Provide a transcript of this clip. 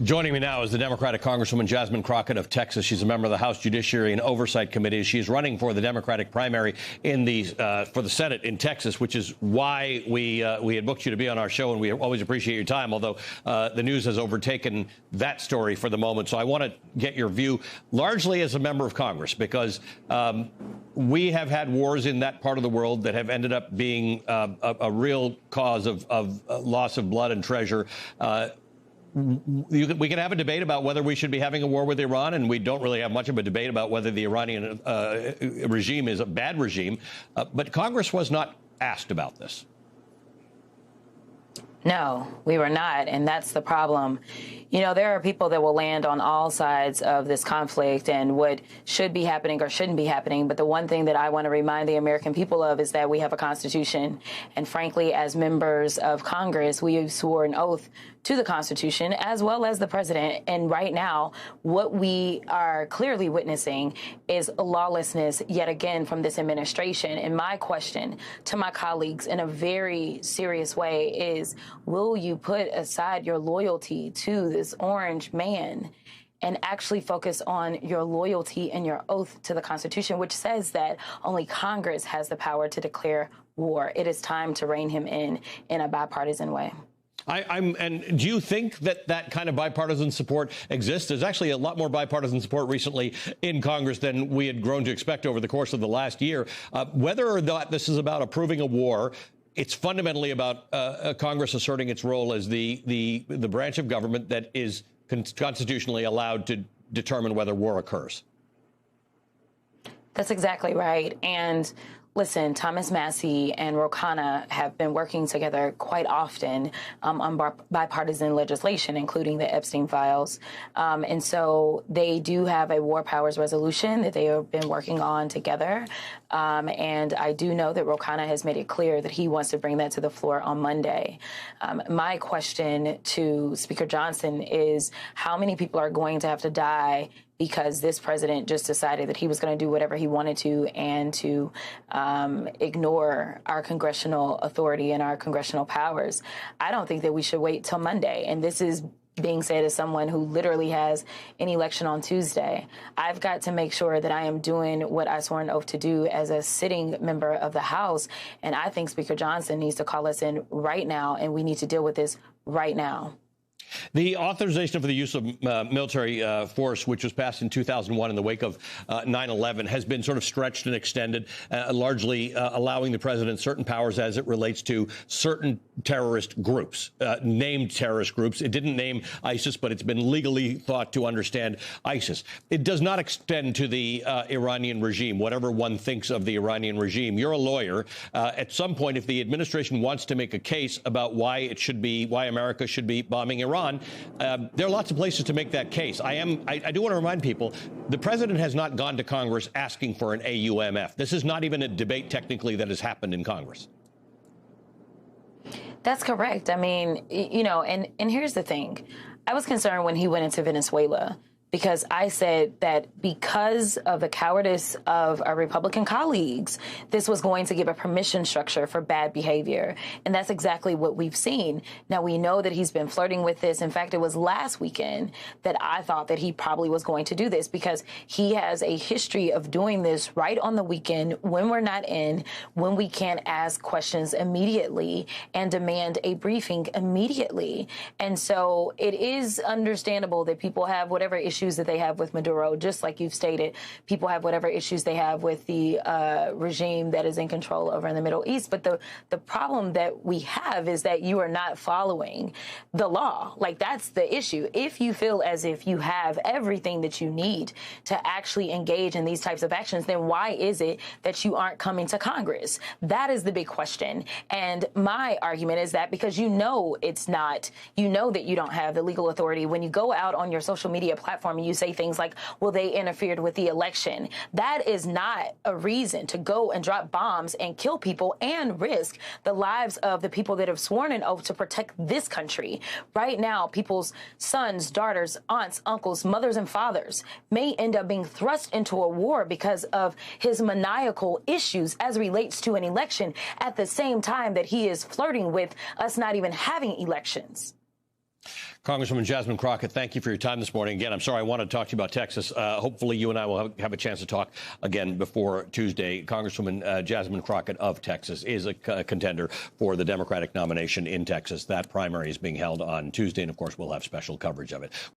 Joining me now is the Democratic Congresswoman Jasmine Crocket of Texas. She's a member of the House Judiciary and Oversight Committee. She's running for the Democratic primary in the for the Senate in Texas, which is why we had booked you to be on our show, and we always appreciate your time, although the news has overtaken that story for the moment. So I want to get your view, largely as a member of Congress, because we have had wars in that part of the world that have ended up being a real cause of loss of blood and treasure. We can have a debate about whether we should be having a war with Iran, and we don't really have much of a debate about whether the Iranian regime is a bad regime. But Congress was not asked about this. No, we were not, and that's the problem. You know, there are people that will land on all sides of this conflict and what should be happening or shouldn't be happening. But the one thing that I want to remind the American people of is that we have a Constitution. And frankly, as members of Congress, we have sworn an oath to the Constitution as well as the president. And right now, what we are clearly witnessing is lawlessness yet again from this administration. And my question to my colleagues in a very serious way is, will you put aside your loyalty to this orange man and actually focus on your loyalty and your oath to the Constitution, which says that only Congress has the power to declare war? It is time to rein him in a bipartisan way. And do you think that that kind of bipartisan support exists? There's actually a lot more bipartisan support recently in Congress than we had grown to expect over the course of the last year. Whether or not this is about approving a war, it's fundamentally about Congress asserting its role as the branch of government that is constitutionally allowed to determine whether war occurs. That's exactly right. And listen, Thomas Massie and Ro Khanna have been working together quite often on bipartisan legislation, including the Epstein files. And so they do have a war powers resolution that they have been working on together. And I do know that Ro Khanna has made it clear that he wants to bring that to the floor on Monday. My question to Speaker Johnson is, how many people are going to have to die because this president just decided that he was going to do whatever he wanted to and to ignore our congressional authority and our congressional powers? I don't think that we should wait till Monday. And this is being said as someone who literally has an election on Tuesday. I've got to make sure that I am doing what I swore an oath to do as a sitting member of the House. And I think Speaker Johnson needs to call us in right now, and we need to deal with this right now. The authorization for the use of military force, which was passed in 2001 in the wake of 9/11, has been sort of stretched and extended, largely allowing the president certain powers as it relates to certain terrorist groups, named terrorist groups. It didn't name ISIS, but it's been legally thought to understand ISIS. It does not extend to the Iranian regime, whatever one thinks of the Iranian regime. You're a lawyer. At some point, if the administration wants to make a case about why America should be bombing Iran, there are lots of places to make that case. I do want to remind people, the president has not gone to Congress asking for an AUMF. This is not even a debate technically that has happened in Congress. That's correct. I mean, you know, and here's the thing. I was concerned when he went into Venezuela, because I said that because of the cowardice of our Republican colleagues, this was going to give a permission structure for bad behavior. And that's exactly what we've seen. Now, we know that he's been flirting with this. In fact, it was last weekend that I thought that he probably was going to do this, because he has a history of doing this right on the weekend when we're not in, when we can't ask questions immediately and demand a briefing immediately. And so it is understandable that people have whatever issues that they have with Maduro, just like you've stated. People have whatever issues they have with the regime that is in control over in the Middle East. But the problem that we have is that you are not following the law. Like, that's the issue. If you feel as if you have everything that you need to actually engage in these types of actions, then why is it that you aren't coming to Congress? That is the big question. And my argument is that because it's not, that you don't have the legal authority when you go out on your social media platform and you say things like, well, they interfered with the election. That is not a reason to go and drop bombs and kill people and risk the lives of the people that have sworn an oath to protect this country. Right now, people's sons, daughters, aunts, uncles, mothers, and fathers may end up being thrust into a war because of his maniacal issues as relates to an election, at the same time that he is flirting with us not even having elections. Congresswoman Jasmine Crocket, thank you for your time this morning. Again, I'm sorry, I wanted to talk to you about Texas. Hopefully you and I will have a chance to talk again before Tuesday. Congresswoman Jasmine Crocket of Texas is a contender for the Democratic nomination in Texas. That primary is being held on Tuesday, and of course, we'll have special coverage of it.